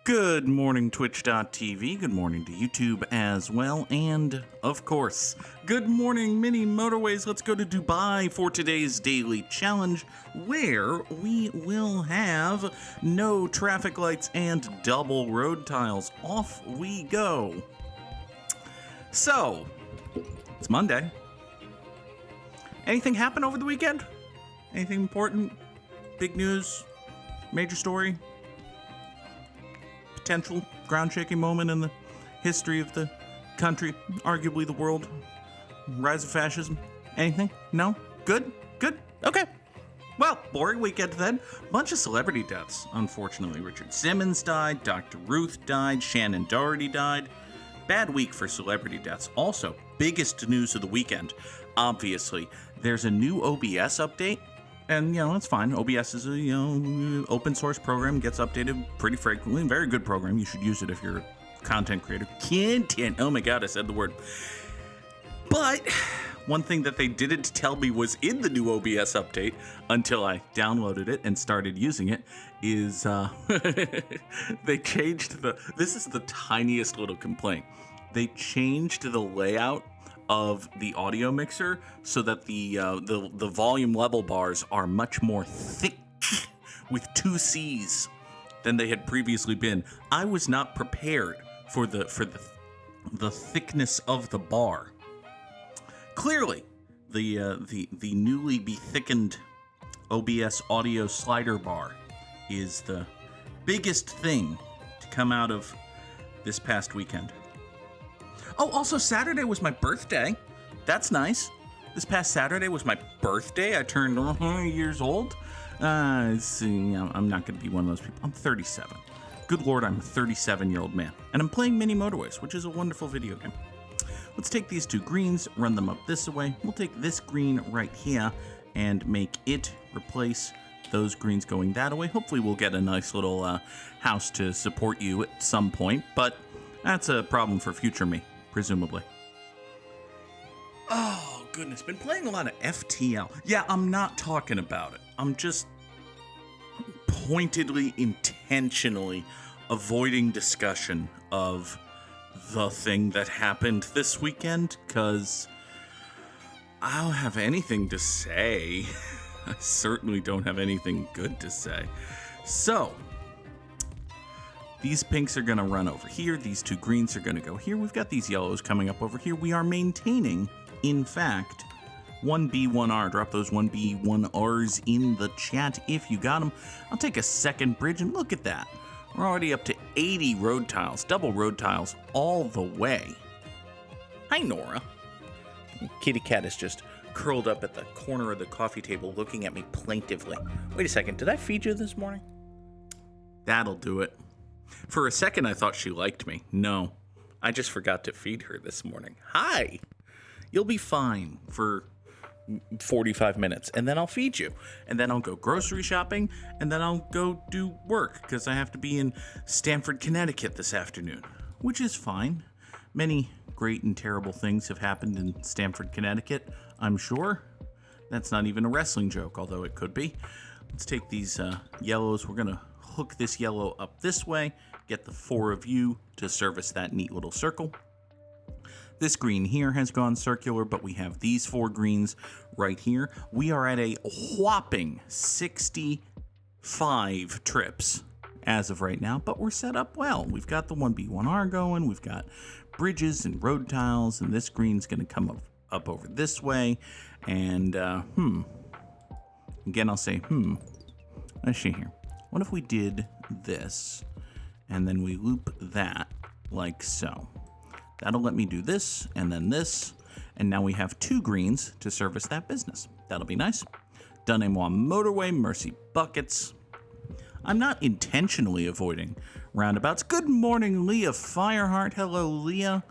Good morning, Twitch.tv. Good morning to YouTube as well. And, of course, good morning, Mini Motorways. Let's go to Dubai for today's daily challenge, where we will have no traffic lights and double road tiles. Off we go. So, it's Monday. Anything happen over the weekend? Anything important? Big news? Major story? Potential ground-shaking moment in the history of the country, arguably the world. Rise of fascism. Anything? No? Good? Good? Okay. Well, boring weekend then. Bunch of celebrity deaths, unfortunately. Richard Simmons died, Dr. Ruth died, Shannon Doherty died. Bad week for celebrity deaths. Also, biggest news of the weekend, obviously, there's a new OBS update. And, it's fine. OBS is a, open source program, gets updated pretty frequently. Very good program. You should use it if you're a content creator. Content. Oh my God, I said the word. But one thing that they didn't tell me was in the new OBS update until I downloaded it and started using it is they changed this is the tiniest little complaint. They changed the layout of the audio mixer so that the volume level bars are much more thick with 2 C's than they had previously been. I was not prepared for the thickness of the bar. Clearly, the newly bethickened OBS audio slider bar is the biggest thing to come out of this past weekend. Oh, also, Saturday was my birthday. That's nice. This past Saturday was my birthday. I turned years old. I'm not going to be one of those people. I'm 37. Good Lord, I'm a 37-year-old man. And I'm playing Mini Motorways, which is a wonderful video game. Let's take these 2 greens, run them up this way. We'll take this green right here and make it replace those greens going that way. Hopefully we'll get a nice little house to support you at some point, but that's a problem for future me, presumably. Oh, goodness. Been playing a lot of FTL. Yeah, I'm not talking about it. I'm just pointedly, intentionally avoiding discussion of the thing that happened this weekend, because I don't have anything to say. I certainly don't have anything good to say. So, these pinks are going to run over here. These 2 greens are going to go here. We've got these yellows coming up over here. We are maintaining, in fact, 1B, 1R. Drop those 1B, 1Rs in the chat if you got them. I'll take a second bridge, and look at that. We're already up to 80 road tiles, double road tiles all the way. Hi, Nora. Kitty cat is just curled up at the corner of the coffee table looking at me plaintively. Wait a second, did I feed you this morning? That'll do it. For a second, I thought she liked me. No, I just forgot to feed her this morning. Hi! You'll be fine for 45 minutes, and then I'll feed you. And then I'll go grocery shopping, and then I'll go do work, because I have to be in Stamford, Connecticut this afternoon, which is fine. Many great and terrible things have happened in Stamford, Connecticut, I'm sure. That's not even a wrestling joke, although it could be. Let's take these yellows. We're going to hook this yellow up this way, get the 4 of you to service that neat little circle. This green here has gone circular, but we have these 4 greens right here. We are at a whopping 65 trips as of right now, but we're set up well. We've got the 1B, 1R going. We've got bridges and road tiles, and this green's going to come up over this way. And, Again, I'll say, Let's see here. What if we did this, and then we loop that like so? That'll let me do this, and then this, and now we have 2 greens to service that business. That'll be nice. Donnez-moi motorway, mercy buckets. I'm not intentionally avoiding roundabouts. Good morning, Leah Fireheart. Hello, Leah.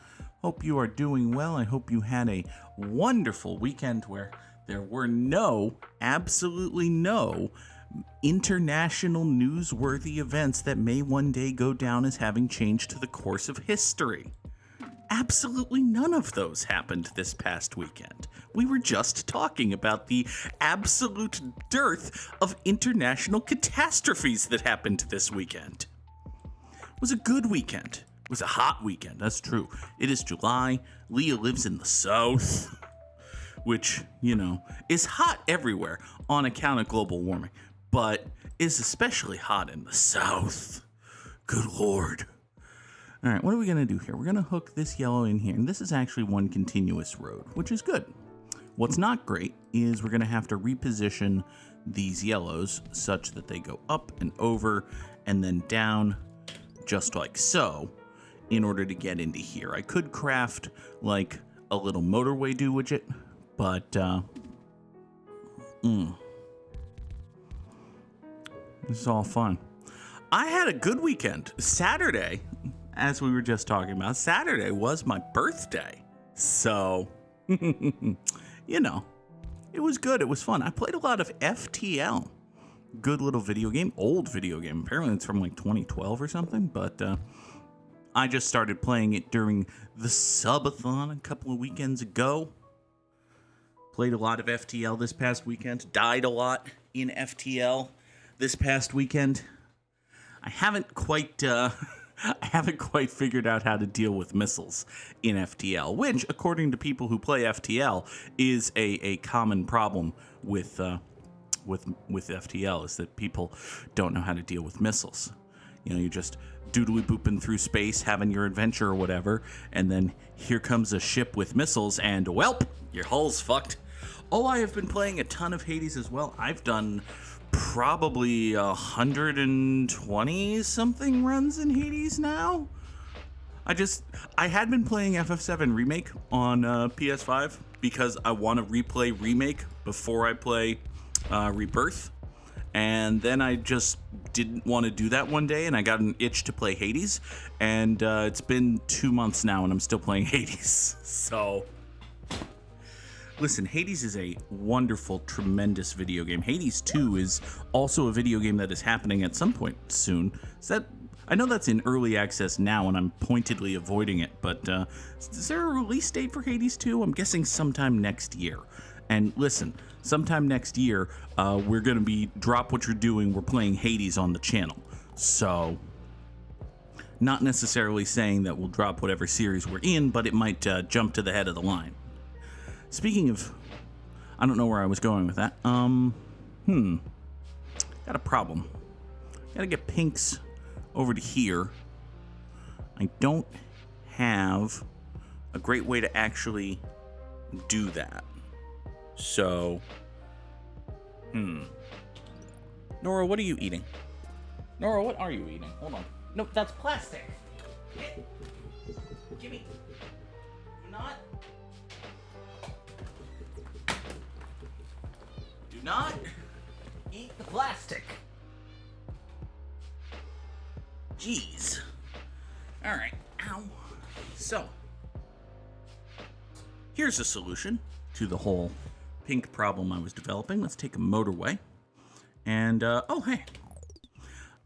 Hope you are doing well. I hope you had a wonderful weekend where there were absolutely no international newsworthy events that may one day go down as having changed the course of history. Absolutely none of those happened this past weekend. We were just talking about the absolute dearth of international catastrophes that happened this weekend. was a good weekend. It was a hot weekend, that's true. It is July. Leah lives in the South, which, is hot everywhere on account of global warming, but is especially hot in the South. Good Lord. All right, what are we going to do here? We're going to hook this yellow in here, and this is actually one continuous road, which is good. What's not great is we're going to have to reposition these yellows such that they go up and over and then down just like so in order to get into here. I could craft like a little motorway do widget, but this is all fun. I had a good weekend. Saturday, as we were just talking about, Saturday was my birthday. So, it was good. It was fun. I played a lot of FTL. Good little video game. Old video game. Apparently it's from like 2012 or something, but I just started playing it during the subathon a couple of weekends ago. Played a lot of FTL this past weekend. Died a lot in FTL this past weekend. I haven't quite figured out how to deal with missiles in FTL, which, according to people who play FTL, is a common problem with FTL, is that people don't know how to deal with missiles. You're just doodly booping through space, having your adventure or whatever, and then here comes a ship with missiles, and welp, your hull's fucked. Oh, I have been playing a ton of Hades as well. I've done probably 120 something runs in Hades now. I had been playing FF7 Remake on PS5 because I want to replay Remake before I play Rebirth, and then I just didn't want to do that one day, and I got an itch to play Hades, and it's been 2 months now and I'm still playing Hades. So listen, Hades is a wonderful, tremendous video game. Hades 2 is also a video game that is happening at some point soon. I know that's in early access now, and I'm pointedly avoiding it, but is there a release date for Hades 2? I'm guessing sometime next year. And listen, sometime next year, we're going to be drop what you're doing. We're playing Hades on the channel. So, not necessarily saying that we'll drop whatever series we're in, but it might jump to the head of the line. Speaking of, I don't know where I was going with that. Got a problem. Gotta get pinks over to here. I don't have a great way to actually do that. So, Nora, what are you eating? Nora, what are you eating? Hold on. Nope, that's plastic. Gimme. Do not eat the plastic. Jeez. Alright. Ow. So, here's a solution to the whole pink problem I was developing. Let's take a motorway. And, oh, hey.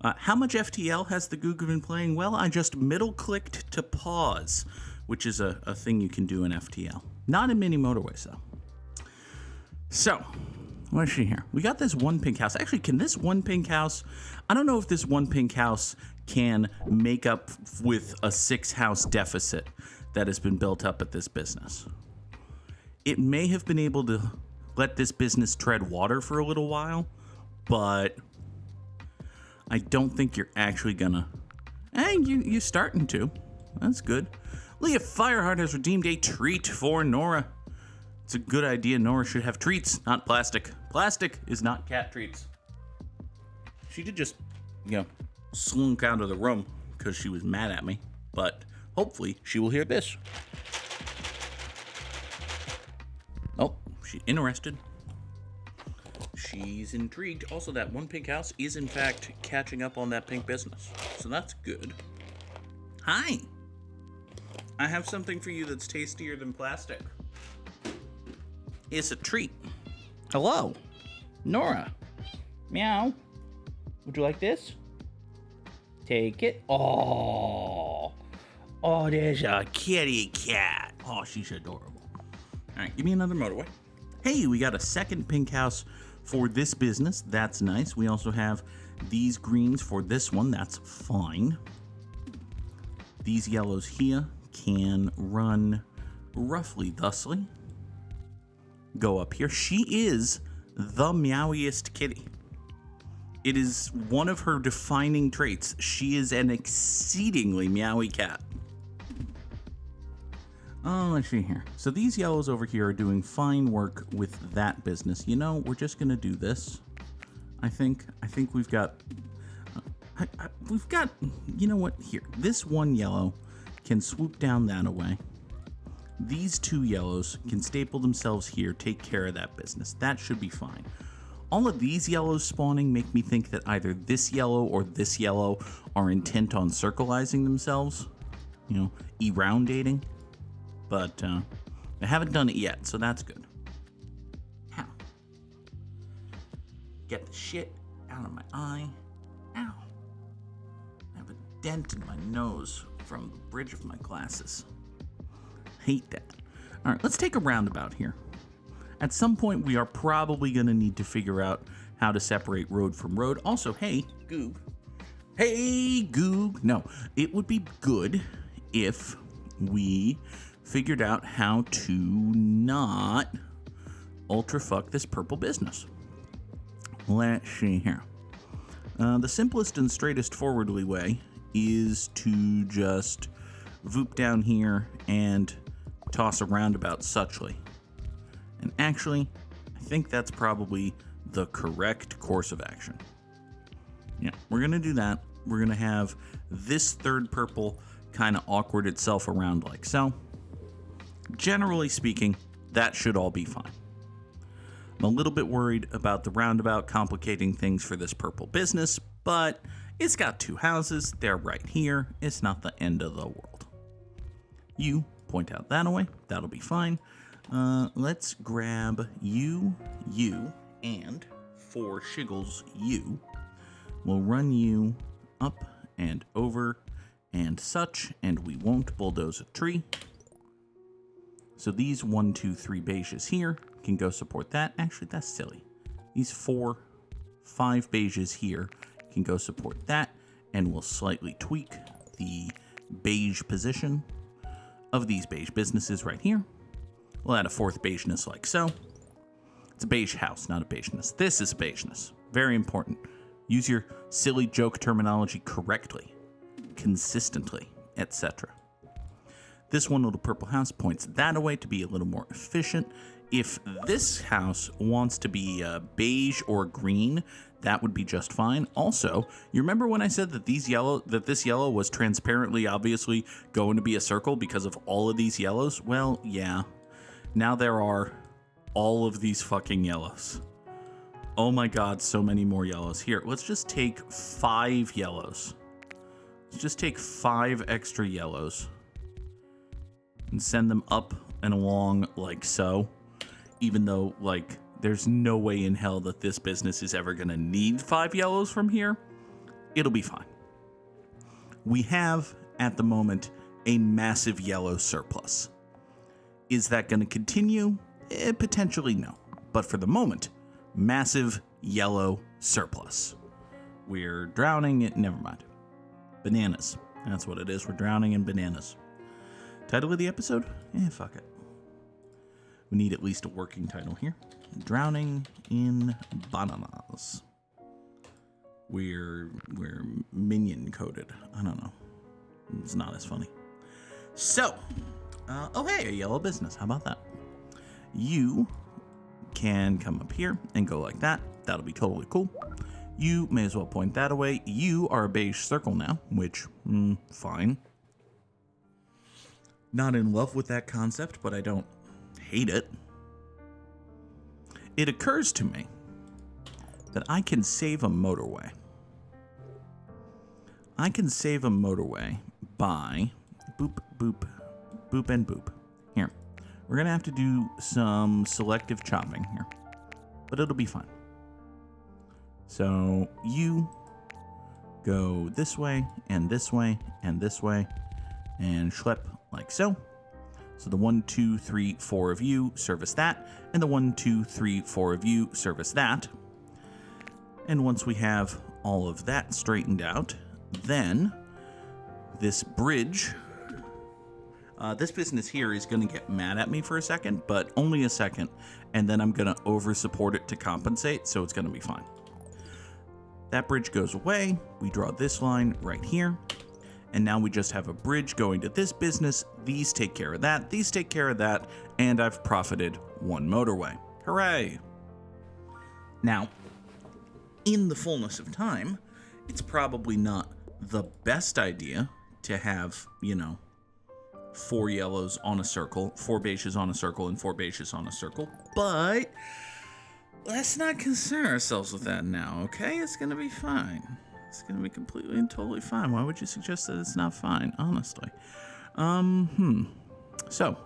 How much FTL has the Goog been playing? Well, I just middle-clicked to pause, which is a thing you can do in FTL. Not in mini motorways, though. So, what is she here? We got this one pink house. Actually, can this one pink house... I don't know if this one pink house can make up with a 6-house deficit that has been built up at this business. It may have been able to let this business tread water for a little while, but I don't think you're actually gonna... Hey, you're starting to. That's good. Leah Fireheart has redeemed a treat for Nora. It's a good idea. Nora should have treats, not plastic. Plastic is not cat treats. She did just, slunk out of the room because she was mad at me, but hopefully she will hear this. Oh, she's interested. She's intrigued. Also, that one pink house is, in fact, catching up on that pink business. So that's good. Hi. I have something for you that's tastier than plastic. It's a treat. Hello. Nora. Meow. Would you like this? Take it. Oh, there's a kitty cat. Oh, she's adorable. All right, give me another motorway. Hey, we got a second pink house for this business. That's nice. We also have these greens for this one. That's fine. These yellows here can run roughly thusly. Go up here. She is the meowiest kitty. It is one of her defining traits. She is an exceedingly meowy cat. Oh, let's see here. So these yellows over here are doing fine work with that business. You know, we're just gonna do this. I think we've got, you know what? Here, this one yellow can swoop down that away. These two yellows can staple themselves here, take care of that business. That should be fine. All of these yellows spawning make me think that either this yellow or this yellow are intent on circleizing themselves, you know, e-roundating. But I haven't done it yet, so that's good. Ow. Get the shit out of my eye. Ow. I have a dent in my nose from the bridge of my glasses. Hate that. All right, let's take a roundabout here. At some point, we are probably going to need to figure out how to separate road from road. Also, hey, Goog. Hey, Goog. No, it would be good if we figured out how to not ultra fuck this purple business. Let's see here. The simplest and straightest forwardly way is to just voop down here and toss a roundabout suchly. And actually, I think that's probably the correct course of action. Yeah, we're going to do that. We're going to have this third purple kind of awkward itself around like so. Generally speaking, that should all be fine. I'm a little bit worried about the roundabout complicating things for this purple business, but it's got two houses. They're right here. It's not the end of the world. You point out that away. That'll be fine. Let's grab you, and for Shiggles, you. We'll run you up and over and such, and we won't bulldoze a tree. So these 1, 2, 3 beiges here can go support that. Actually, that's silly. These 4, 5 beiges here can go support that, and we'll slightly tweak the beige position of these beige businesses right here. We'll add a 4th beigeness like so. It's a beige house, not a beigeness. This is a beigeness. Very important. Use your silly joke terminology correctly, consistently, etc. This one little purple house points that away to be a little more efficient. If this house wants to be beige or green, that would be just fine. Also, you remember when I said that this yellow was transparently, obviously going to be a circle because of all of these yellows? Well, yeah. Now there are all of these fucking yellows. Oh my god, so many more yellows. Here, let's just take 5 yellows. Let's just take 5 extra yellows and send them up and along like so. Even though, like, there's no way in hell that this business is ever gonna need 5 yellows from here. It'll be fine. We have, at the moment, a massive yellow surplus. Is that gonna continue? Potentially no. But for the moment, massive yellow surplus. We're drowning it, never mind. Bananas. That's what it is. We're drowning in bananas. Title of the episode? Fuck it. We need at least a working title here. Drowning in bananas. We're minion coded. I don't know. It's not as funny. So, oh hey, a yellow business. How about that? You can come up here and go like that. That'll be totally cool. You may as well point that away. You are a beige circle now, which, fine. Not in love with that concept, but I don't hate it. It occurs to me that I can save a motorway. I can save a motorway by boop, boop, boop, and boop. Here. We're going to have to do some selective chopping here, but it'll be fine. So you go this way, and this way, and this way, and schlep like so. So the 1, 2, 3, 4 of you service that, and the 1, 2, 3, 4 of you service that. And once we have all of that straightened out, then this bridge. This business here is going to get mad at me for a second, but only a second, and then I'm going to over-support it to compensate, so it's going to be fine. That bridge goes away. We draw this line right here, and now we just have a bridge going to this business. These take care of that, these take care of that, and I've profited one motorway. Hooray! Now, in the fullness of time, it's probably not the best idea to have, 4 yellows on a circle, 4 beiges on a circle, and 4 beiges on a circle, but let's not concern ourselves with that now, okay? It's gonna be fine. It's gonna be completely and totally fine. Why would you suggest that it's not fine, honestly? So,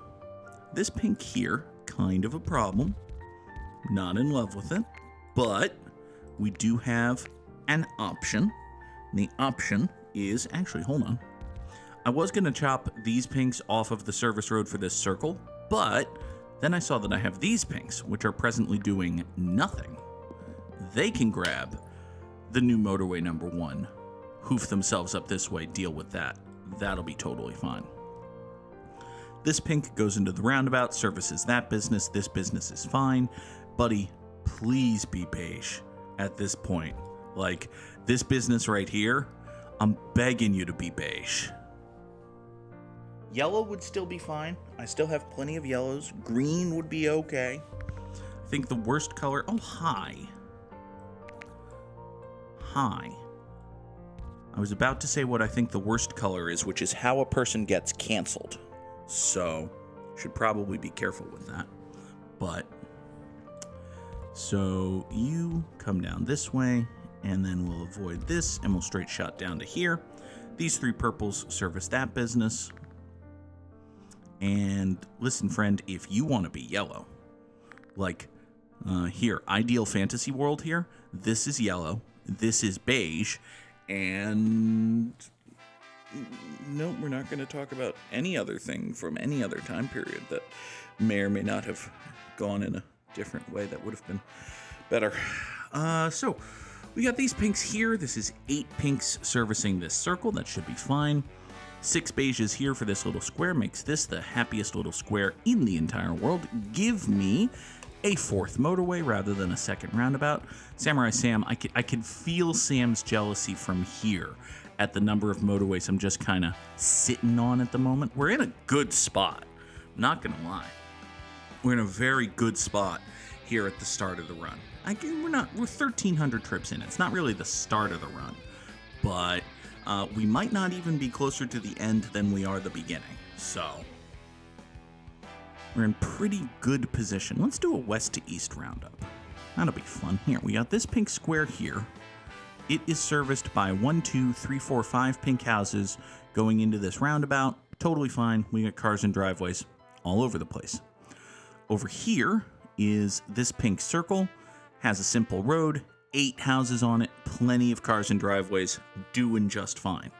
this pink here, kind of a problem. Not in love with it, but we do have an option. The option is, actually, hold on. I was going to chop these pinks off of the service road for this circle, but then I saw that I have these pinks, which are presently doing nothing. They can grab the new motorway number 1, hoof themselves up this way, deal with that. That'll be totally fine. This pink goes into the roundabout, services that business. This business is fine. Buddy, please be beige at this point. Like, this business right here, I'm begging you to be beige. Yellow would still be fine. I still have plenty of yellows. Green would be okay. I think the worst color... Oh, hi. Hi. I was about to say what I think the worst color is, which is how a person gets canceled. So, should probably be careful with that. But, so you come down this way, and then we'll avoid this, and we'll straight shot down to here. These 3 purples service that business. And listen, friend, if you want to be yellow, like here, ideal fantasy world here, this is yellow, this is beige, and nope, we're not going to talk about any other thing from any other time period that may or may not have gone in a different way that would have been better. So we got these pinks here. This is 8 pinks servicing this circle. That should be fine. 6 beiges here for this little square makes this the happiest little square in the entire world. Give me a 4th motorway rather than a 2nd roundabout. Samurai Sam, I can feel Sam's jealousy from here at the number of motorways I'm just kind of sitting on at the moment. We're in a good spot, not gonna lie. We're in a very good spot here at the start of the run. We're 1,300 trips in. It's not really the start of the run, but we might not even be closer to the end than we are the beginning. So, we're in pretty good position. Let's do a west to east roundup. That'll be fun. Here, we got this pink square here. It is serviced by 1, 2, 3, 4, 5 pink houses going into this roundabout. Totally fine. We got cars and driveways all over the place. Over here is this pink circle. Has a simple road. 8 houses on it, plenty of cars and driveways, doing just fine.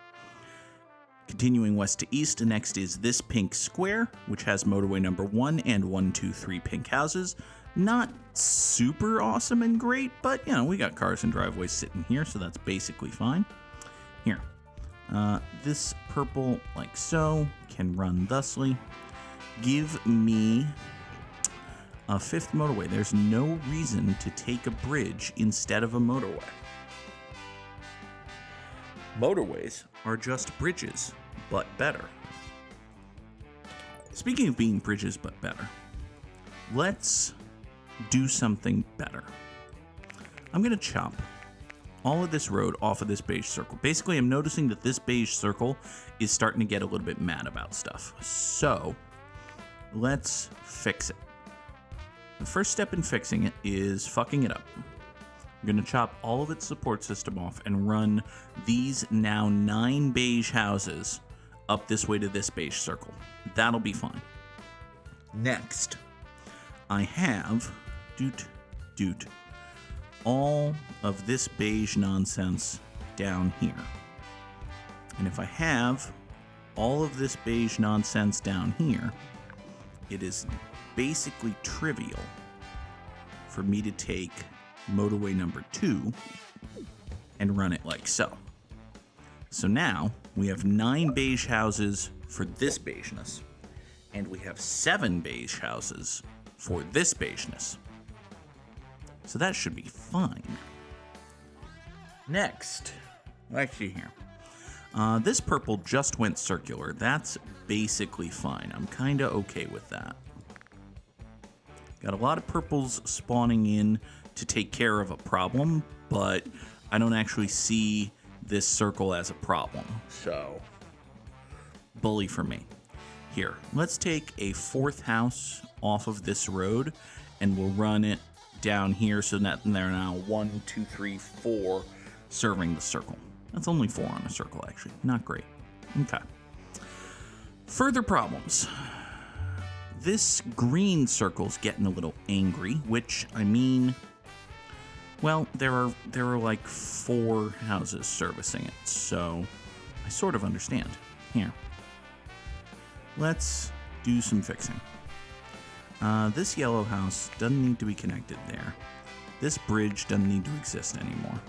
Continuing west to east, next is this pink square, which has motorway number 1 and 1, 2, 3 pink houses. Not super awesome and great, but, we got cars and driveways sitting here, so that's basically fine. Here, this purple, like so, can run thusly. Give me a 5th motorway. There's no reason to take a bridge instead of a motorway. Motorways are just bridges, but better. Speaking of being bridges, but better, let's do something better. I'm going to chop all of this road off of this beige circle. Basically, I'm noticing that this beige circle is starting to get a little bit mad about stuff. So, let's fix it. The first step in fixing it is fucking it up. I'm going to chop all of its support system off and run these now 9 beige houses up this way to this beige circle. That'll be fine. Next, I have all of this beige nonsense down here. And if I have all of this beige nonsense down here, it is basically trivial for me to take motorway number 2 and run it like so. So now we have 9 beige houses for this beigeness, and we have 7 beige houses for this beigeness. So that should be fine. Next, let's see here. This purple just went circular. That's basically fine. I'm kind of okay with that. Got a lot of purples spawning in to take care of a problem, but I don't actually see this circle as a problem. So, bully for me. Here, let's take a 4th house off of this road, and we'll run it down here so that there are now 1, 2, 3, 4 serving the circle. That's only 4 on a circle, actually. Not great. Okay. Further problems. This green circle's getting a little angry, which, I mean, well, there are like 4 houses servicing it, so I sort of understand. Here. Let's do some fixing. This yellow house doesn't need to be connected there. This bridge doesn't need to exist anymore.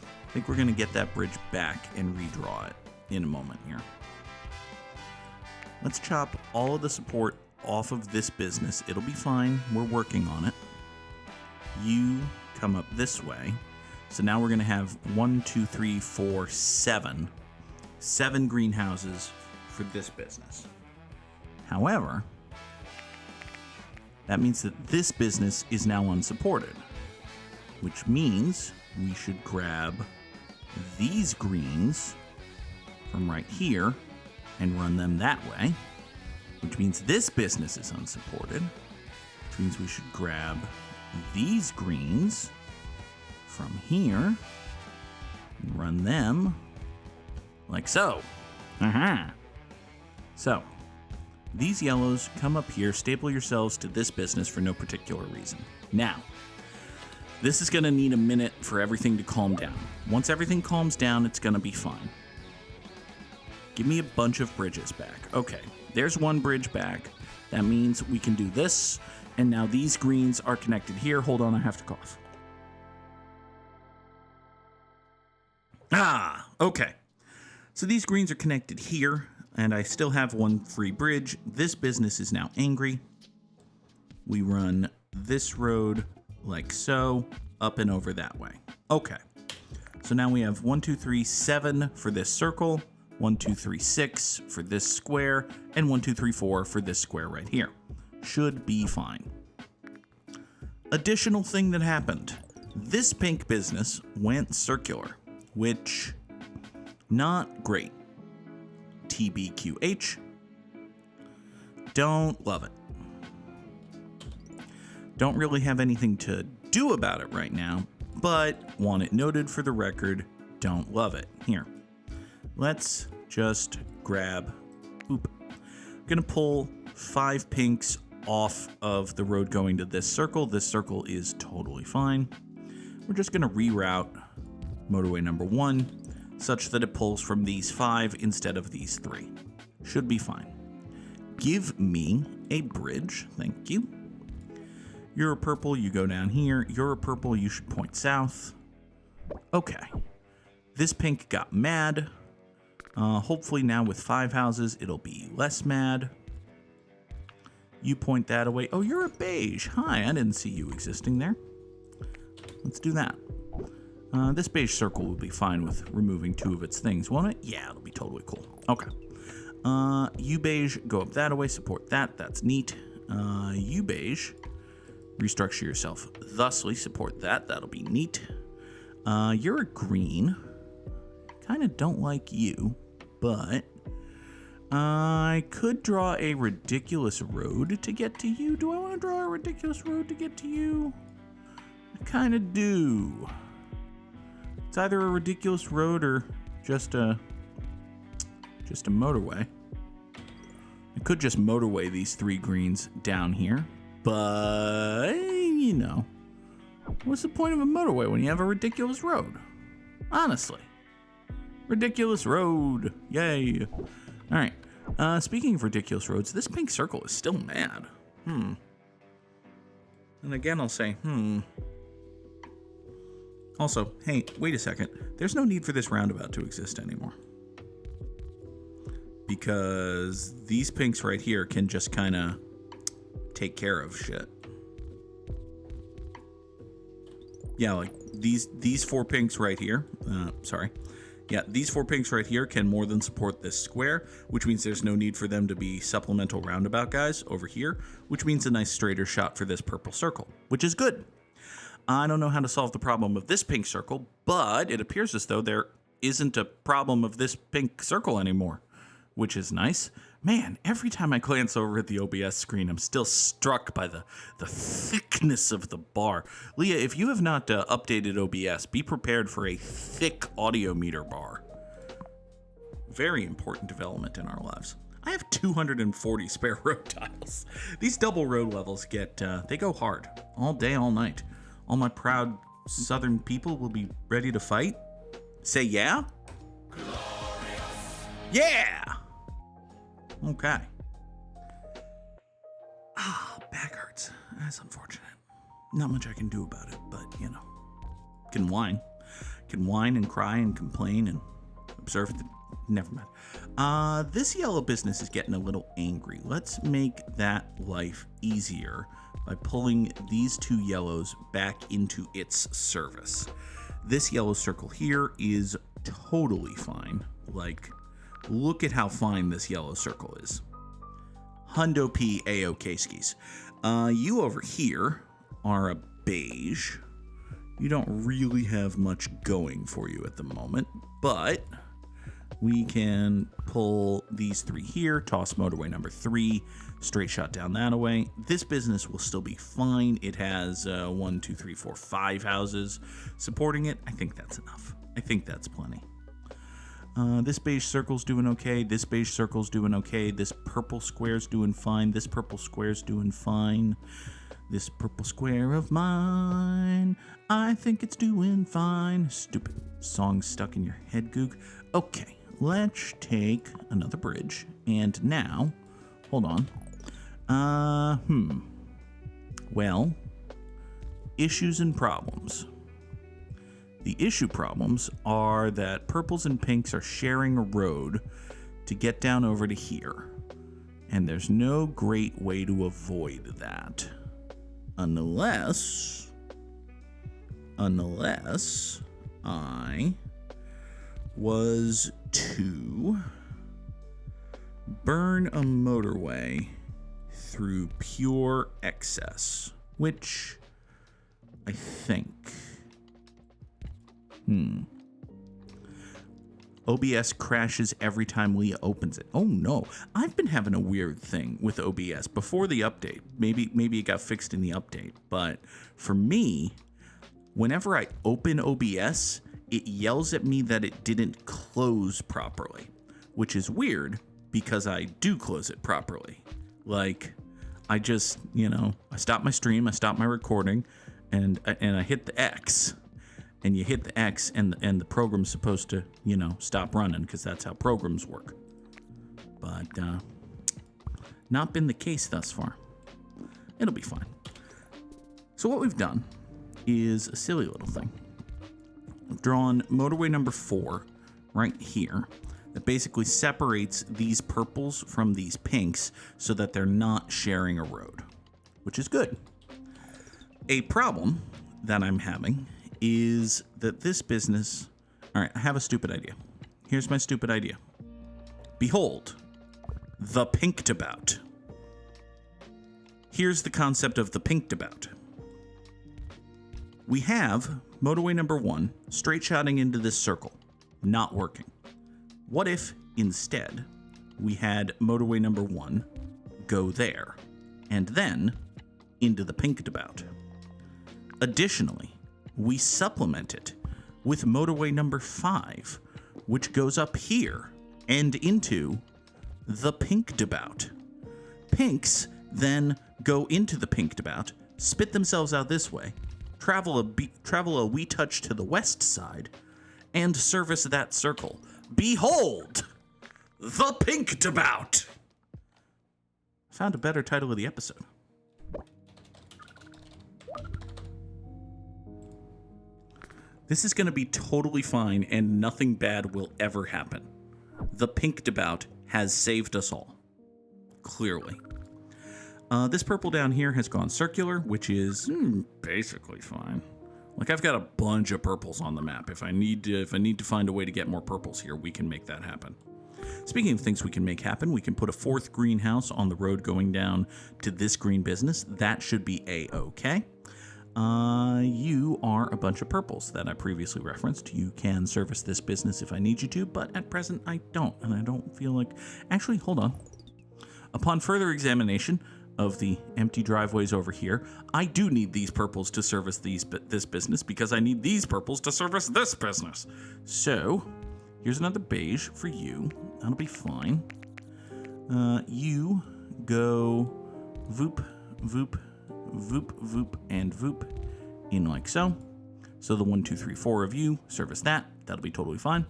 I think we're going to get that bridge back and redraw it in a moment here. Let's chop all of the support off of this business. It'll be fine. We're working on it. You come up this way. So now we're going to have 1, 2, 3, 4, 7. 7 greenhouses for this business. However, that means that this business is now unsupported, which means we should grab these greens from right here and run them that way, which means this business is unsupported, which means we should grab these greens from here and run them like so. So, these yellows come up here, staple yourselves to this business for no particular reason. Now, this is going to need a minute for everything to calm down. Once everything calms down, it's going to be fine. Give me a bunch of bridges back. Okay, there's 1 bridge back. That means we can do this, and now these greens are connected here. Hold on, I have to cough. Okay. So these greens are connected here, and I still have 1 free bridge. This business is now angry. We run this road like so, up and over that way. Okay. So now we have 1, 2, 3, 7 for this circle, 1, 2, 3, 6 for this square, and 1, 2, 3, 4 for this square right here. Should be fine. Additional thing that happened. This pink business went circular, which, not great. TBQH. Don't love it. Don't really have anything to do about it right now, but want it noted for the record, don't love it. Here, let's just grab, I'm gonna pull 5 pinks off of the road going to this circle. This circle is totally fine. We're just gonna reroute motorway number 1 such that it pulls from these 5 instead of these 3. Should be fine. Give me a bridge, thank you. You're a purple, you go down here. You're a purple, you should point south. Okay. This pink got mad. Hopefully now with 5 houses, it'll be less mad. You point that away. Oh, you're a beige. Hi, I didn't see you existing there. Let's do that. This beige circle will be fine with removing 2 of its things, won't it? Yeah, it'll be totally cool. Okay. You beige, go up that way, support that. That's neat. You beige, restructure yourself thusly, support that. That'll be neat. You're a green. Kind of don't like you, but I could draw a ridiculous road to get to you. Do I want to draw a ridiculous road to get to you? I kind of do. It's either a ridiculous road or just a motorway. I could just motorway these 3 greens down here, but you know, what's the point of a motorway when you have a ridiculous road? Honestly. Ridiculous road. Yay. All right. Speaking of ridiculous roads, this pink circle is still mad. And again, I'll say, Also, hey, wait a second. There's no need for this roundabout to exist anymore. because these pinks right here can just kind of take care of shit. Yeah, like these 4 pinks right here. Yeah, these 4 pinks right here can more than support this square, which means there's no need for them to be supplemental roundabout guys over here, which means a nice straighter shot for this purple circle, which is good. I don't know how to solve the problem of this pink circle, but it appears as though there isn't a problem of this pink circle anymore, which is nice. Man, every time I glance over at the OBS screen, I'm still struck by the thickness of the bar. Leah, if you have not updated OBS, be prepared for a thick audio meter bar. Very important development in our lives. I have 240 spare road tiles. These double road levels they go hard. All day, all night. All my proud southern people will be ready to fight. Say yeah? Glorious. Yeah! Okay. Back hurts. That's unfortunate. Not much I can do about it, but, you know. Can whine. Can whine and cry and complain and observe the... Never mind. This yellow business is getting a little angry. Let's make that life easier by pulling these 2 yellows back into its service. This yellow circle here is totally fine. Like... Look at how fine this yellow circle is. Hundo P A-OK skis. You over here are a beige. You don't really have much going for you at the moment, but we can pull these 3 here, toss motorway number 3, straight shot down that away. This business will still be fine. It has 1, 2, 3, 4, 5 houses supporting it. I think that's enough. I think that's plenty. This beige circle's doing okay. This beige circle's doing okay. This purple square's doing fine. This purple square's doing fine. This purple square of mine, I think it's doing fine. Stupid song stuck in your head, Goog. Okay, let's take another bridge. And now, hold on. Well, issues and problems. The issue problems are that purples and pinks are sharing a road to get down over to here. And there's no great way to avoid that. Unless I was to burn a motorway through pure excess, which I think... OBS crashes every time Leah opens it. Oh no, I've been having a weird thing with OBS before the update. Maybe it got fixed in the update, but for me, whenever I open OBS, it yells at me that it didn't close properly, which is weird because I do close it properly. Like, I just, I stop my stream, I stop my recording, and I hit the X. And you hit the X, and the program's supposed to, stop running, because that's how programs work. But not been the case thus far. It'll be fine. So what we've done is a silly little thing. We've drawn motorway number 4 right here that basically separates these purples from these pinks so that they're not sharing a road, which is good. A problem that I'm having is that this business... All right, I have a stupid idea. Here's my stupid idea. Behold, the Pinkdabout. Here's the concept of the Pinkdabout. We have motorway number 1 straight shotting into this circle, not working. What if, instead, we had motorway number 1 go there, and then into the Pinkdabout? Additionally, we supplement it with motorway number 5, which goes up here and into the Pinkdabout. Pinks then go into the Pinkdabout, spit themselves out this way, travel a wee touch to the west side, and service that circle. Behold, the Pinkdabout! Found a better title of the episode. This is going to be totally fine and nothing bad will ever happen. The Pinkdabout has saved us all. Clearly. This purple down here has gone circular, which is basically fine. Like, I've got a bunch of purples on the map. If I need to find a way to get more purples here, we can make that happen. Speaking of things we can make happen, we can put a 4th greenhouse on the road going down to this green business. That should be A-okay. You are a bunch of purples that I previously referenced. You can service this business if I need you to, but at present I don't, and I don't feel like... Actually, hold on. Upon further examination of the empty driveways over here, I do need these purples to service this business because I need these purples to service this business. So, here's another beige for you. That'll be fine. You go voop, voop, voop, voop, and voop in like so. So the 1, 2, 3, 4 of you service that. That'll be totally fine.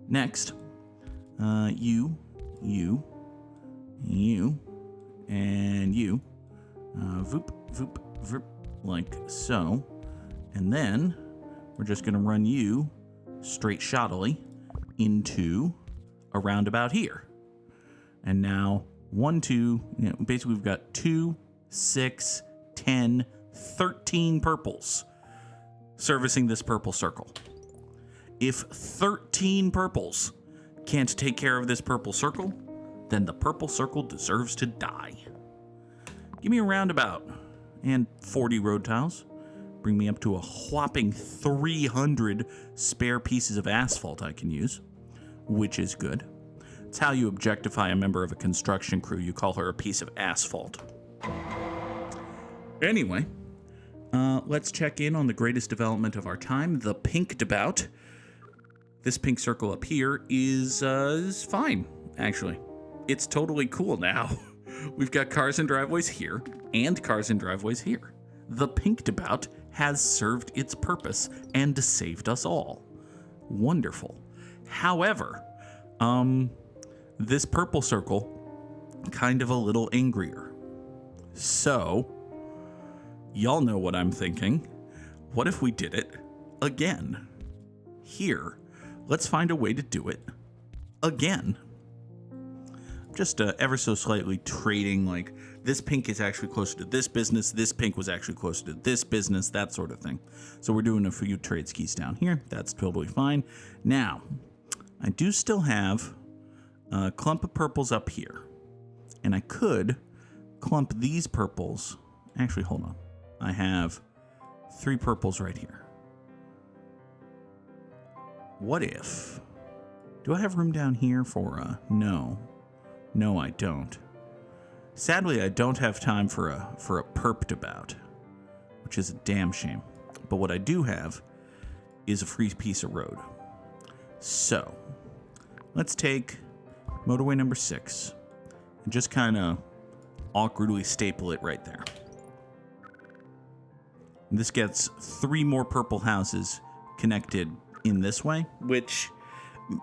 Next, you, and you. Voop, voop, voop, like so. And then we're just going to run you straight shottily into a roundabout here. And now 1, 2, basically we've got 2, 6, 10, 13 purples servicing this purple circle. If 13 purples can't take care of this purple circle, then the purple circle deserves to die. Give me a roundabout and 40 road tiles. Bring me up to a whopping 300 spare pieces of asphalt I can use, which is good. It's how you objectify a member of a construction crew. You call her a piece of asphalt. Anyway, let's check in on the greatest development of our time, the Pinkdabout. This pink circle up here is fine, actually. It's totally cool now. We've got cars and driveways here, and cars and driveways here. The Pinkdabout has served its purpose and saved us all. Wonderful. However, this purple circle, kind of a little angrier. So, y'all know what I'm thinking. What if we did it again? Here, let's find a way to do it again. Just ever so slightly trading, like, this pink is actually closer to this business, this pink was actually closer to this business, that sort of thing. So we're doing a few trade skis down here. That's totally fine. Now, I do still have a clump of purples up here. And I could clump these purples. Actually, hold on. I have 3 purples right here. What if... Do I have room down here for no. No, I don't. Sadly, I don't have time for a Pinkdabout, which is a damn shame. But what I do have is a free piece of road. So, let's take motorway number 6 and just kind of awkwardly staple it right there. And this gets 3 more purple houses connected in this way, which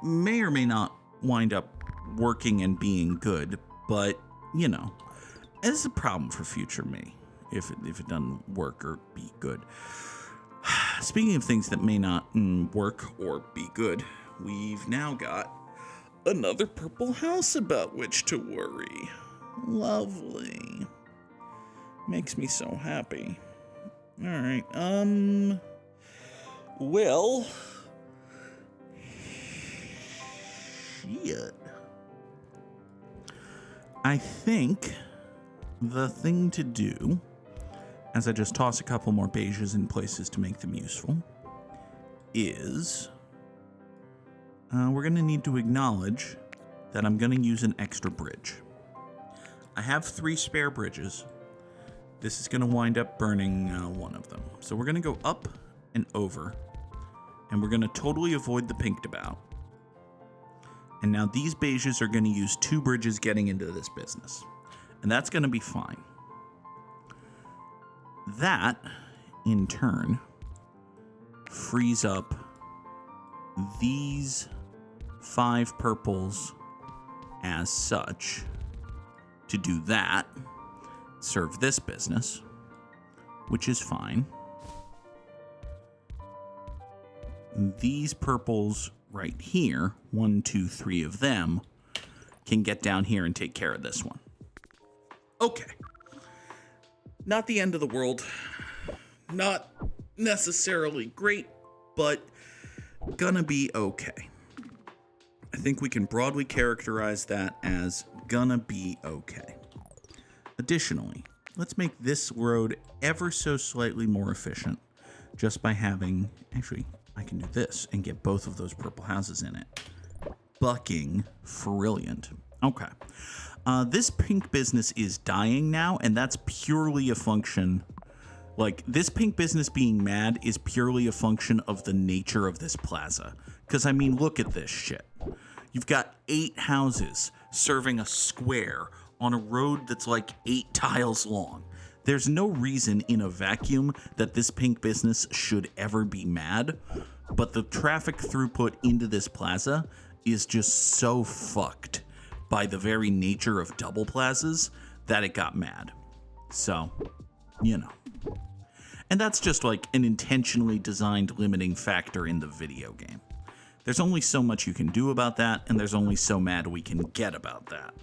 may or may not wind up working and being good, but, you know, it's a problem for future me if it doesn't work or be good. Speaking of things that may not work or be good, we've now got another purple house about which to worry. Lovely. Makes me so happy. All right, well, shit. I think the thing to do, as I just toss a couple more beiges in places to make them useful, is we're going to need to acknowledge that I'm going to use an extra bridge. I have 3 spare bridges. This is going to wind up burning one of them. So we're going to go up and over, and we're going to totally avoid the Pinkdabout. And now these beiges are going to use 2 bridges getting into this business. And that's going to be fine. That, in turn, frees up these 5 purples as such to do that. Serve this business, which is fine. These purples right here, 1, 2, 3 of them, can get down here and take care of this one. Okay. Not the end of the world. Not necessarily great, but gonna be okay. I think we can broadly characterize that as gonna be okay. Additionally, let's make this road ever so slightly more efficient just by having, actually, I can do this and get both of those purple houses in it. Bucking brilliant. Okay. This pink business is dying now, and that's purely a function. Like, this pink business being mad is purely a function of the nature of this plaza. Because, I mean, look at this shit. You've got 8 houses serving a square on a road that's like 8 tiles long. There's no reason in a vacuum that this pink business should ever be mad, but the traffic throughput into this plaza is just so fucked by the very nature of double plazas that it got mad. So, you know. And that's just like an intentionally designed limiting factor in the video game. There's only so much you can do about that, and there's only so mad we can get about that.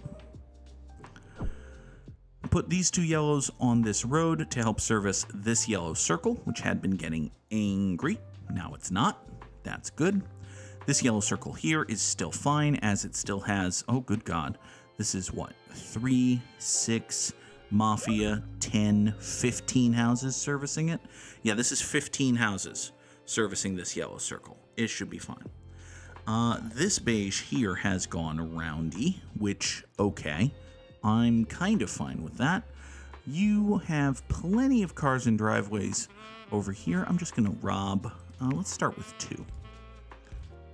Put these 2 yellows on this road to help service this yellow circle, which had been getting angry. Now it's not. That's good. This yellow circle here is still fine, as it still has, oh good god, this is what, 3, 6, Mafia, 10, 15 houses servicing it? Yeah, this is 15 houses servicing this yellow circle. It should be fine. This beige here has gone roundy, which, okay, I'm kind of fine with that. You have plenty of cars and driveways over here. I'm just going to rob. Let's start with 2.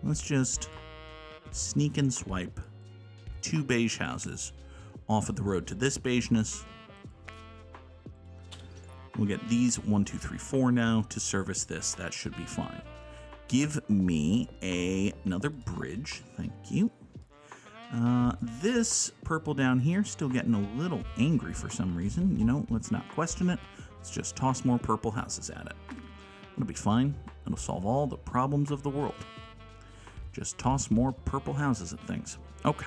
Let's just sneak and swipe 2 beige houses off of the road to this beigeness. We'll get these 1, 2, 3, 4 now to service this. That should be fine. Give me another bridge. Thank you. This purple down here still getting a little angry for some reason. You know, let's not question it. Let's just toss more purple houses at it. It'll be fine. It'll solve all the problems of the world. Just toss more purple houses at things. Okay.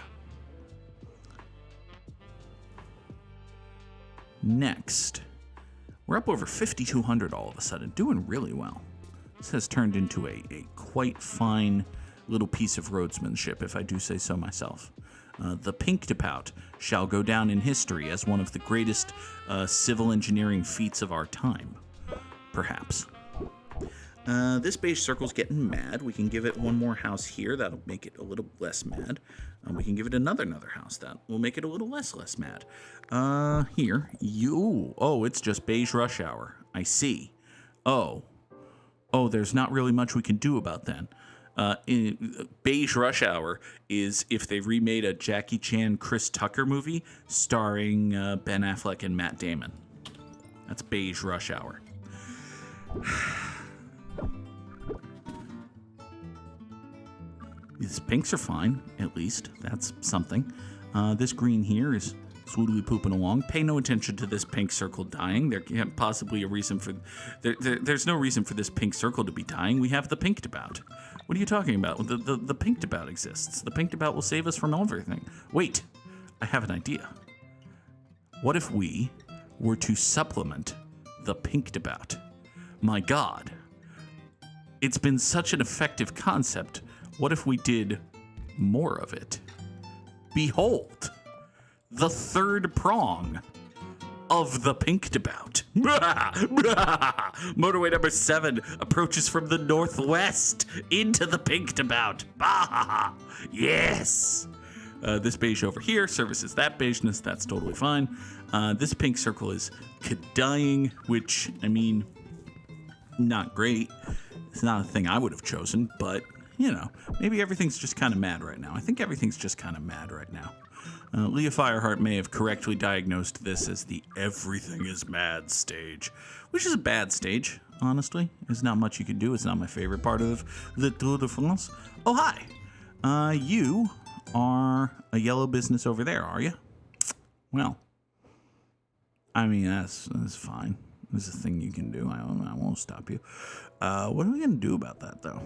Next, we're up over 5,200 all of a sudden, doing really well. This has turned into a quite fine little piece of roadsmanship, if I do say so myself. The Pinkdabout shall go down in history as one of the greatest civil engineering feats of our time, perhaps. This beige circle's getting mad. We can give it one more house here. That'll make it a little less mad. We can give it another house. That will make it a little less mad. Here. Oh, it's just beige rush hour. I see. Oh, there's not really much we can do about that. Beige Rush Hour is if they remade a Jackie Chan, Chris Tucker movie starring Ben Affleck and Matt Damon. That's Beige Rush Hour. These pinks are fine, at least. That's something. This green here is swoodily pooping along. Pay no attention to this pink circle dying. There can't possibly a reason for... There's no reason for this pink circle to be dying. We have the Pinkdabout. What are you talking about? The Pinkdabout exists. The Pinkdabout will save us from everything. Wait, I have an idea. What if we were to supplement the Pinkdabout? My God. It's been such an effective concept. What if we did more of it? Behold, the third prong of the Pinkdabout. Motorway number 7 approaches from the northwest into the Pinkdabout. Yes. This beige over here services that beigeness. That's totally fine. This pink circle is dying, which, I mean, not great. It's not a thing I would have chosen, but, you know, maybe everything's just kind of mad right now. I think everything's just kind of mad right now. Leah Fireheart may have correctly diagnosed this as the everything is mad stage, which is a bad stage, honestly. There's not much you can do. It's not my favorite part of the Tour de France. Oh, hi. You are a yellow business over there, are you? Well, I mean, that's fine. There's a thing you can do. I won't stop you. What are we going to do about that, though?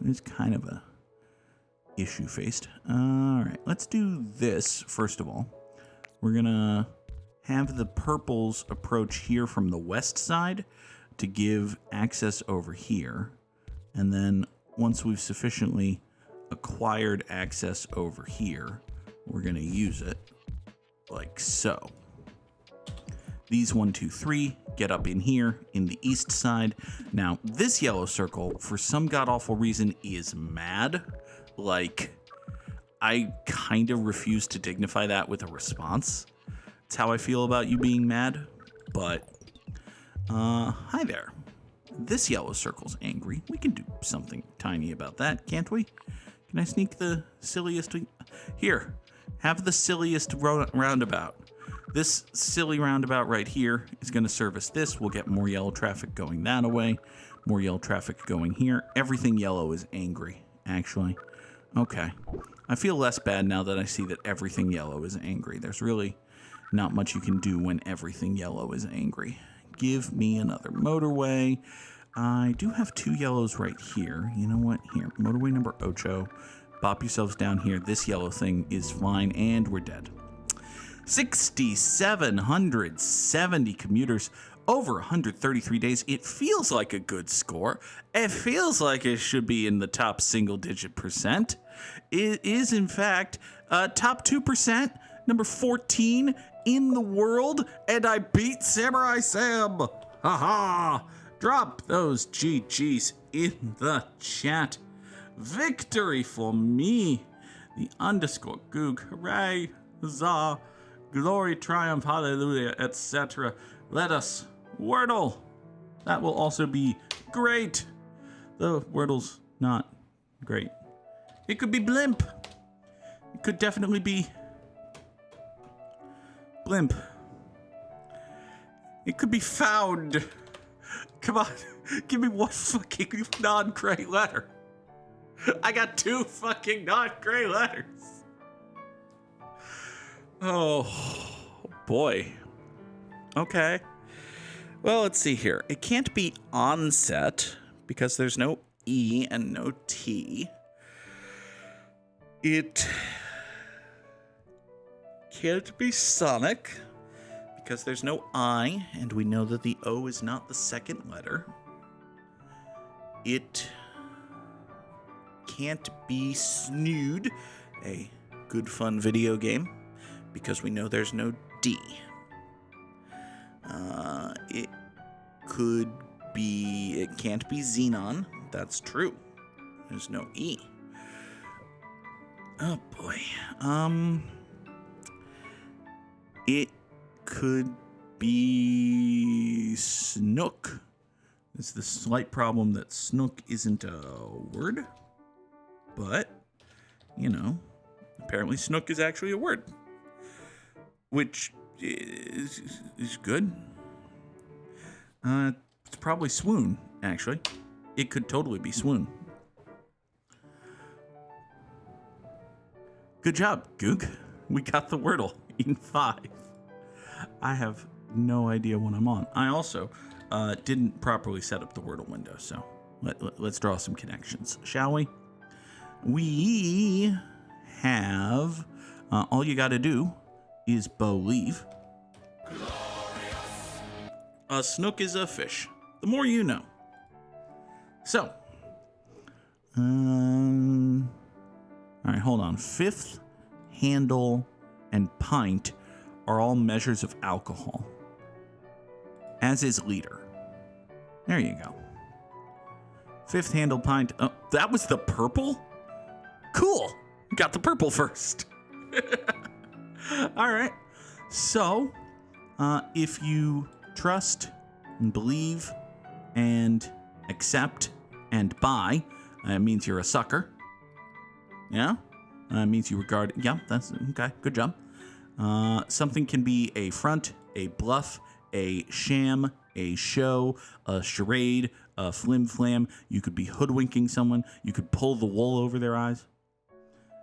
It's kind of issue faced. All right, let's do this first of all. We're gonna have the purples approach here from the west side to give access over here. And then once we've sufficiently acquired access over here, we're gonna use it like so. These 1, 2, 3 get up in here in the east side. Now, this yellow circle, for some god-awful reason, is mad. Like, I kind of refuse to dignify that with a response. It's how I feel about you being mad. But, hi there. This yellow circle's angry. We can do something tiny about that, can't we? Can I sneak the silliest? Here, have the silliest roundabout. This silly roundabout right here is going to service this. We'll get more yellow traffic going that way. More yellow traffic going here. Everything yellow is angry, actually. Okay. I feel less bad now that I see that everything yellow is angry. There's really not much you can do when everything yellow is angry. Give me another motorway. I do have 2 yellows right here. You know what? Here, motorway number 8. Bop yourselves down here. This yellow thing is fine, and we're dead. 6,770 commuters over 133 days. It feels like a good score. It feels like it should be in the top single-digit percent. It is, in fact, top 2%, number 14 in the world, and I beat Samurai Sam. Ha-ha! Drop those GGs in the chat. Victory for me. The underscore Goog. Hooray! Huzzah! Glory, triumph, hallelujah, etc. Let us Wordle. That will also be great. The Wordle's not great. It could be blimp. It could definitely be blimp. It could be found. Come on, give me one fucking non-gray letter. I got 2 fucking non-gray letters. Oh, boy. Okay. Well, let's see here. It can't be onset because there's no E and no T. It can't be Sonic because there's no I, and we know that the O is not the second letter. It can't be Snood, a good fun video game, because we know there's no D. It can't be Xenon. That's true. There's no E. Oh boy. It could be Snook. It's the slight problem that Snook isn't a word. But, you know, apparently Snook is actually a word. Which is good. It's probably Swoon, actually. It could totally be Swoon. Good job, Goog. We got the Wordle in 5. I have no idea what I'm on. I also didn't properly set up the Wordle window, so let's draw some connections, shall we? We have, all you gotta do is believe. A snook is a fish. The more you know. So, all right, hold on. Fifth, handle, and pint are all measures of alcohol, as is liter. There you go. Fifth, handle, pint. Oh, that was the purple? Cool. Got the purple first. All right. So, if you trust and believe and accept and buy, it means you're a sucker. Yeah? It means you regard... Yeah, that's... Okay, good job. Something can be a front, a bluff, a sham, a show, a charade, a flim-flam. You could be hoodwinking someone. You could pull the wool over their eyes.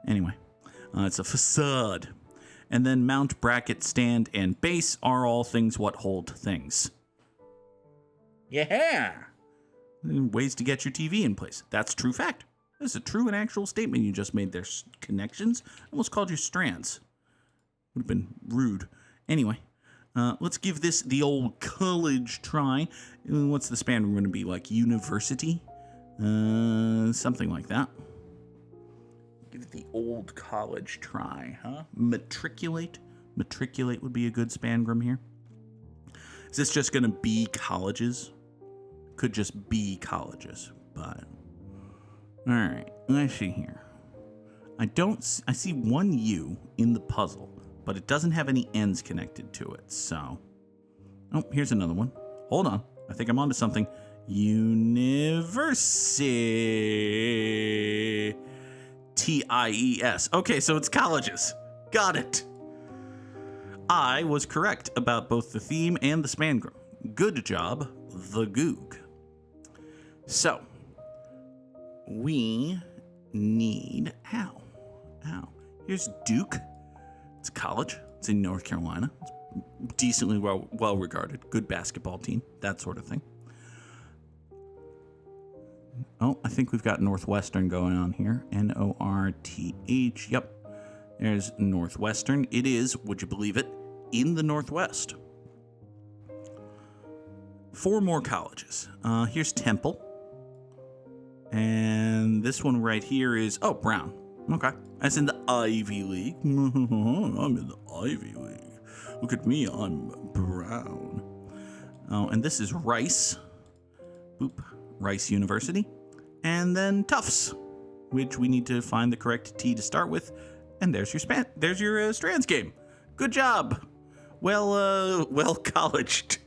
Anyway, it's a facade. And then mount, bracket, stand, and base are all things what hold things. Yeah! Ways to get your TV in place. That's true fact. This is a true and actual statement you just made there. Connections? I almost called you strands. Would have been rude. Anyway, let's give this the old college try. What's the span we're going to be like? University? Something like that. Give it the old college try, huh? Matriculate? Matriculate would be a good spangram here. Is this just going to be colleges? Could just be colleges, but... Alright, let's see here. I see one U in the puzzle, but it doesn't have any ends connected to it, so... Oh, here's another one. Hold on. I think I'm onto something. University. TIES. Okay, so it's colleges. Got it. I was correct about both the theme and the spangram. Good job, the Goog. So, we need... Ow. Here's Duke. It's a college. It's in North Carolina. It's decently well regarded. Good basketball team. That sort of thing. Oh, I think we've got Northwestern going on here. North. Yep. There's Northwestern. It is, would you believe it, in the Northwest. 4 more colleges. Here's Temple. And this one right here is, Brown. Okay. As in the Ivy League. I'm in the Ivy League. Look at me, I'm brown. Oh, and this is Rice. Boop. Rice University. And then Tufts, which we need to find the correct T to start with. And there's your strands game. Good job. Well colleged.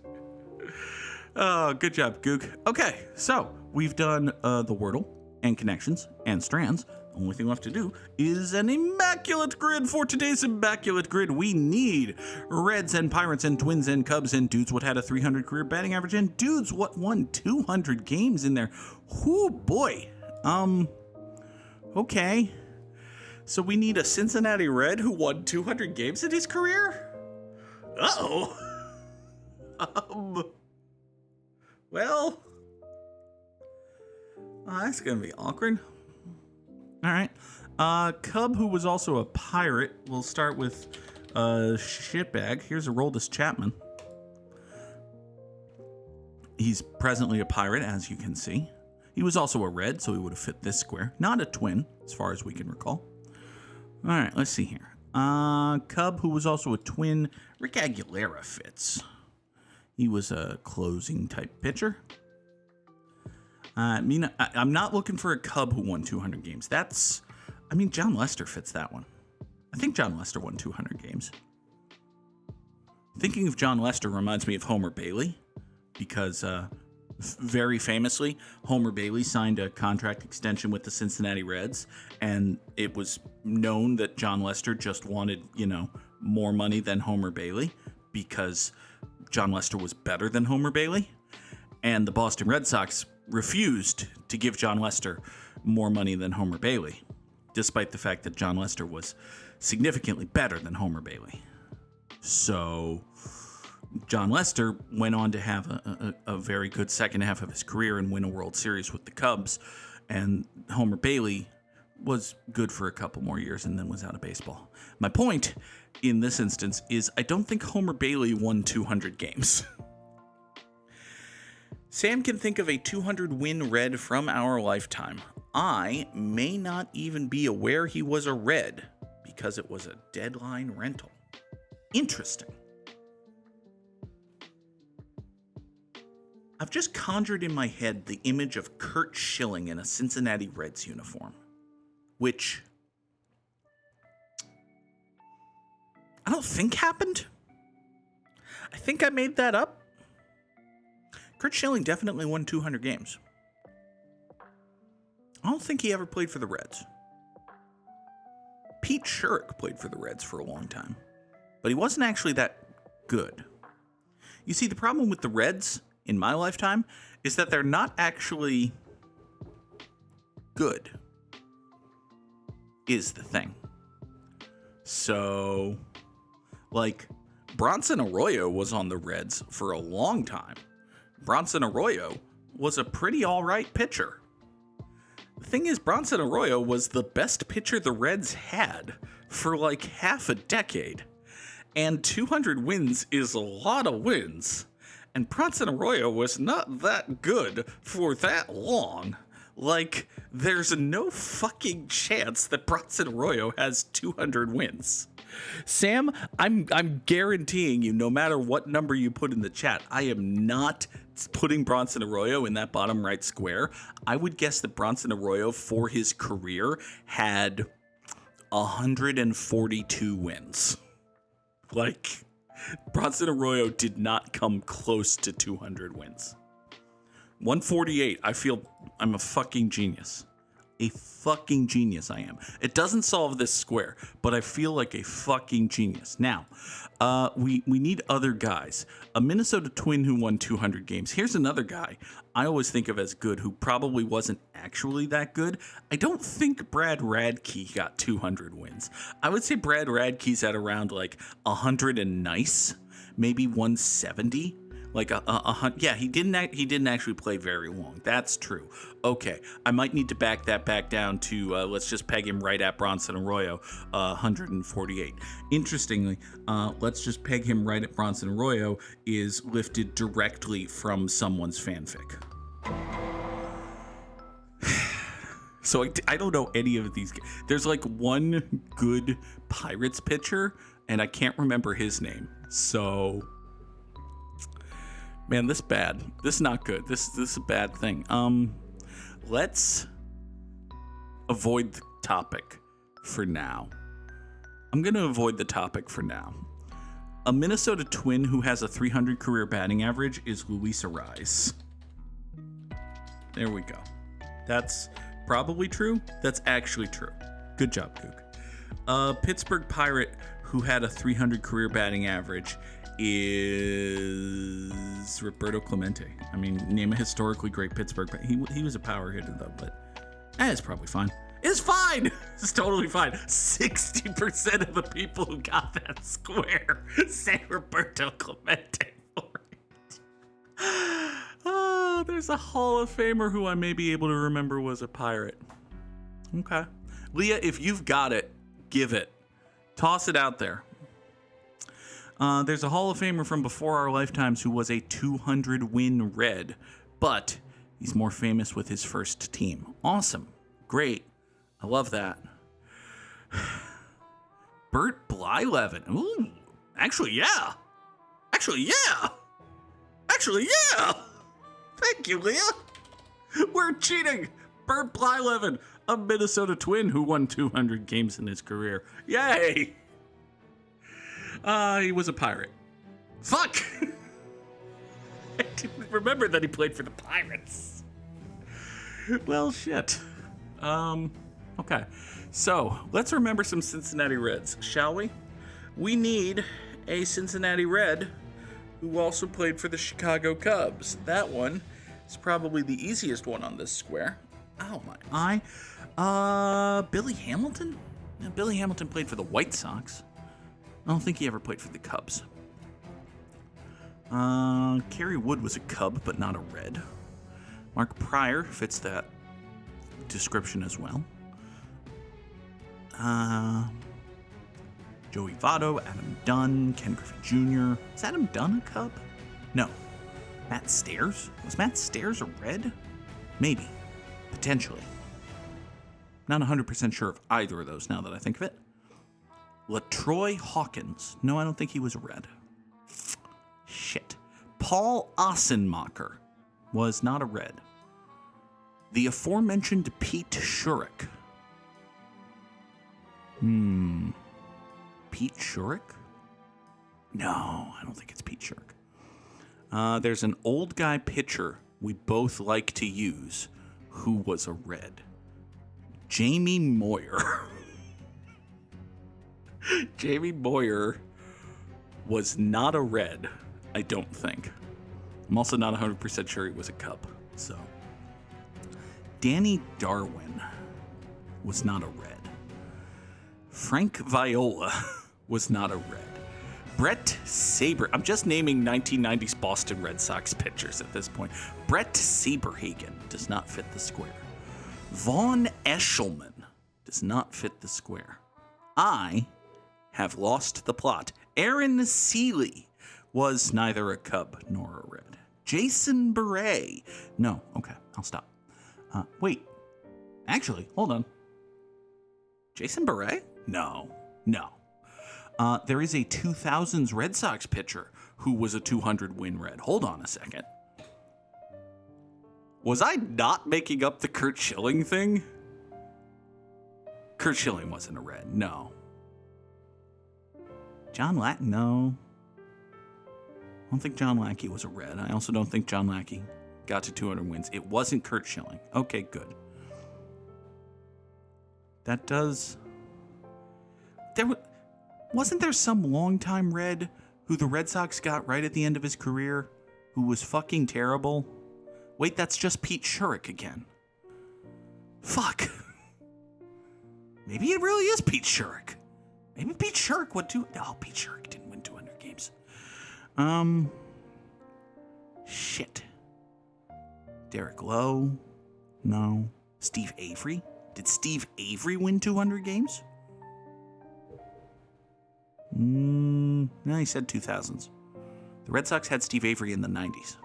Oh, good job, Goog. Okay, so we've done the Wordle and connections and strands. Only thing left to do is an immaculate grid. For today's immaculate grid, we need Reds and Pirates and Twins and Cubs and dudes what had a 300 career batting average and dudes what won 200 games in there. Whoo boy. Okay. So we need a Cincinnati Red who won 200 games in his career? Uh-oh. Well, that's going to be awkward. All right. Cub, who was also a pirate. We'll start with shitbag. Here's Aroldis Chapman. He's presently a pirate, as you can see. He was also a red, so he would have fit this square. Not a twin, as far as we can recall. All right, let's see here. Cub, who was also a twin. Rick Aguilera fits. He was a closing type pitcher. I'm not looking for a Cub who won 200 games. John Lester fits that one. I think John Lester won 200 games. Thinking of John Lester reminds me of Homer Bailey, because very famously, Homer Bailey signed a contract extension with the Cincinnati Reds, and it was known that John Lester just wanted, more money than Homer Bailey, because John Lester was better than Homer Bailey, and the Boston Red Sox refused to give John Lester more money than Homer Bailey, despite the fact that John Lester was significantly better than Homer Bailey. So John Lester went on to have a very good second half of his career and win a World Series with the Cubs, and Homer Bailey was good for a couple more years and then was out of baseball. My point in this instance is I don't think Homer Bailey won 200 games. Sam can think of a 200-win Red from our lifetime. I may not even be aware he was a Red because it was a deadline rental. Interesting. I've just conjured in my head the image of Curt Schilling in a Cincinnati Reds uniform, which I don't think happened. I think I made that up. Curt Schilling definitely won 200 games. I don't think he ever played for the Reds. Pete Sherrick played for the Reds for a long time, but he wasn't actually that good. You see, the problem with the Reds in my lifetime is that they're not actually good, is the thing. So, Bronson Arroyo was on the Reds for a long time. Bronson Arroyo was a pretty all right pitcher. The thing is, Bronson Arroyo was the best pitcher the Reds had for like half a decade. And 200 wins is a lot of wins. And Bronson Arroyo was not that good for that long. Like, there's no fucking chance that Bronson Arroyo has 200 wins. Sam, I'm guaranteeing you, no matter what number you put in the chat, I am not putting Bronson Arroyo in that bottom right square. I would guess that Bronson Arroyo, for his career, had 142 wins. Like, Bronson Arroyo did not come close to 200 wins. 148, I feel I'm a fucking genius. A fucking genius I am. It doesn't solve this square, but I feel like a fucking genius. Now, we need other guys. A Minnesota Twin who won 200 games. Here's another guy I always think of as good who probably wasn't actually that good. I don't think Brad Radke got 200 wins. I would say Brad Radke's at around like 100 and nice, maybe 170. Like yeah, he didn't actually play very long. That's true. Okay, I might need to back that back down to let's just peg him right at Bronson Arroyo, 148. Interestingly, let's just peg him right at Bronson Arroyo is lifted directly from someone's fanfic. So I don't know any of these. There's like one good Pirates pitcher, and I can't remember his name. So. Man, this bad. This is not good. This is a bad thing. Let's avoid the topic for now. I'm going to avoid the topic for now. A Minnesota Twin who has a 300 career batting average is Luis Arraez. There we go. That's probably true. That's actually true. Good job, Goog. A Pittsburgh Pirate who had a 300 career batting average is Roberto Clemente. I mean, name a historically great Pittsburgh, but he was a power hitter though, but it's probably fine. It's fine. It's totally fine. 60% of the people who got that square say Roberto Clemente for it. Oh, there's a Hall of Famer who I may be able to remember was a Pirate. Okay. Leah, if you've got it, give it. Toss it out there. There's a Hall of Famer from before our lifetimes who was a 200-win Red, but he's more famous with his first team. Awesome. Great. I love that. Bert Blyleven. Ooh. Actually, yeah. Thank you, Leah. We're cheating. Bert Blyleven, a Minnesota Twin who won 200 games in his career. Yay. He was a Pirate. Fuck! I didn't remember that he played for the Pirates. Well, shit. Okay. So, let's remember some Cincinnati Reds, shall we? We need a Cincinnati Red who also played for the Chicago Cubs. That one is probably the easiest one on this square. Oh, my eye. Billy Hamilton? Yeah, Billy Hamilton played for the White Sox. I don't think he ever played for the Cubs. Kerry Wood was a Cub, but not a Red. Mark Pryor fits that description as well. Joey Votto, Adam Dunn, Ken Griffey Jr. Is Adam Dunn a Cub? No. Matt Stairs? Was Matt Stairs a Red? Maybe. Potentially. Not 100% sure of either of those now that I think of it. LaTroy Hawkins. No, I don't think he was a Red. Shit. Paul Ossenmacher was not a Red. The aforementioned Pete Shurik. Pete Shurik? No, I don't think it's Pete Shurik. There's an old guy pitcher we both like to use who was a Red. Jamie Moyer. Jamie Moyer was not a Red, I don't think. I'm also not 100% sure he was a Cub. So, Danny Darwin was not a Red. Frank Viola was not a Red. Brett Saber. I'm just naming 1990s Boston Red Sox pitchers at this point. Brett Saberhagen does not fit the square. Von Eshelman does not fit the square. I have lost the plot. Aaron Seeley was neither a Cub nor a Red. Jason Beret. No, okay, I'll stop. Wait. Actually, hold on. Jason Beret? No. There is a 2000s Red Sox pitcher who was a 200-win Red. Hold on a second. Was I not making up the Curt Schilling thing? Curt Schilling wasn't a Red, no. John Lackey, no. I don't think John Lackey was a Red. I also don't think John Lackey got to 200 wins. It wasn't Curt Schilling. Okay, good. That does... Wasn't there some longtime Red who the Red Sox got right at the end of his career who was fucking terrible? Wait, that's just Pete Shurik again. Fuck. Maybe it really is Pete Shurik. Maybe Pete Shurik would do... No, Pete Shurik didn't win 200 games. Shit. Derek Lowe? No. Steve Avery? Did Steve Avery win 200 games? No, he said 2000s. The Red Sox had Steve Avery in the 90s.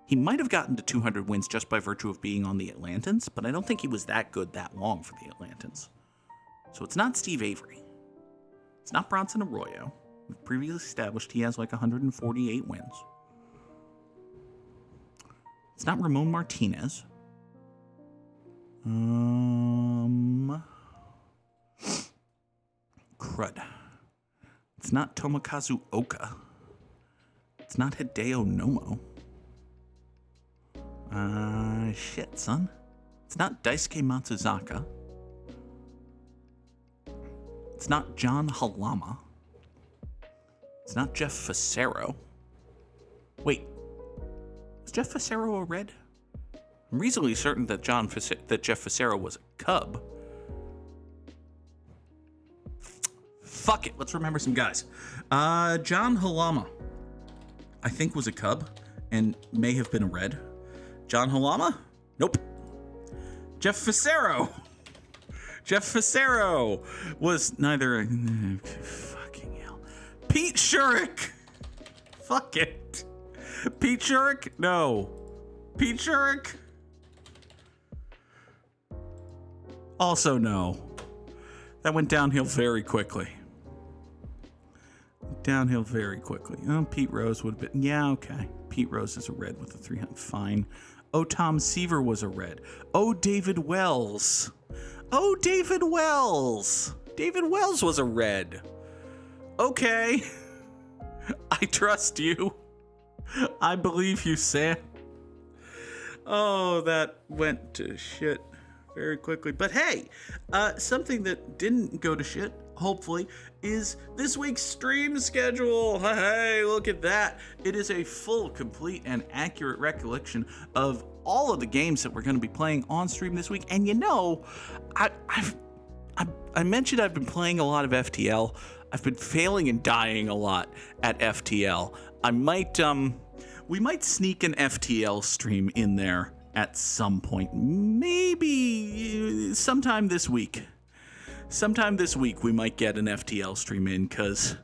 He might have gotten to 200 wins just by virtue of being on the Atlantans, but I don't think he was that good that long for the Atlantans. So it's not Steve Avery. It's not Bronson Arroyo. We've previously established he has like 148 wins. It's not Ramon Martinez. Crud. It's not Tomokazu Oka. It's not Hideo Nomo. Shit, son. It's not Daisuke Matsuzaka. It's not John Halama. It's not Jeff Facero. Wait, is Jeff Facero a Red? I'm reasonably certain that Jeff Facero was a Cub. Fuck it, let's remember some guys. John Halama, I think, was a Cub and may have been a Red. John Halama? Nope. Jeff Facero. Jeff Facero was neither a... Fucking hell. Pete Shurik. Fuck it. Pete Shurik? No. Pete Shurik? Also no. That went downhill very quickly. Oh, Pete Rose would have been... Yeah, okay. Pete Rose is a Red with a 300. Fine. Oh, Tom Seaver was a Red. Oh, David Wells. David Wells was a Red. Okay. I trust you. I believe you, Sam. Oh, that went to shit very quickly. But hey, something that didn't go to shit, hopefully, is this week's stream schedule. Hey, look at that. It is a full, complete, and accurate recollection of all of the games that we're going to be playing on stream this week. And you know, I mentioned I've been playing a lot of FTL. I've been failing and dying a lot at FTL. We might sneak an FTL stream in there at some point. Maybe sometime this week. Sometime this week we might get an FTL stream in, because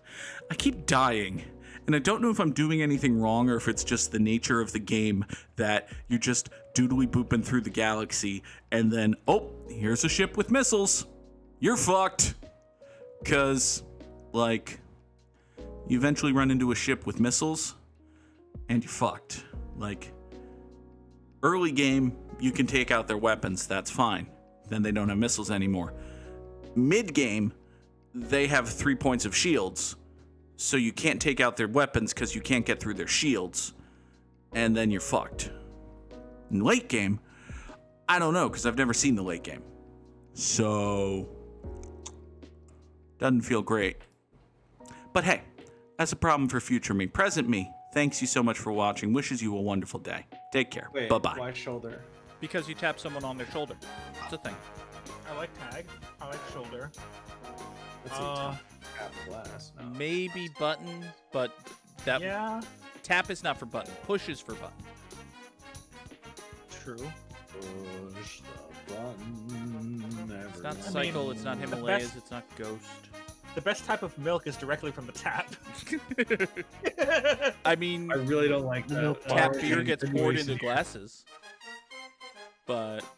I keep dying. And I don't know if I'm doing anything wrong or if it's just the nature of the game that you're just doodly booping through the galaxy and then, oh, here's a ship with missiles. You're fucked. Because, like, you eventually run into a ship with missiles and you're fucked. Like, early game, you can take out their weapons. That's fine. Then they don't have missiles anymore. Mid game, they have 3 points of shields. So you can't take out their weapons because you can't get through their shields. And then you're fucked. In late game, I don't know, because I've never seen the late game. So, doesn't feel great. But hey, that's a problem for future me. Present me, thanks you so much for watching. Wishes you a wonderful day. Take care. Wait, bye-bye. why shoulder? Because you tap someone on their shoulder. It's a thing. I like tag. I like shoulder. Let's see, tap glass. No. Maybe button, but that Yeah, tap is not for button. Push is for button. true. Push the button. It's not I Cycle, mean, it's not the Himalayas, best- it's not Ghost. The best type of milk is directly from the tap. I mean, I really don't like that. tap beer gets poured into glasses. But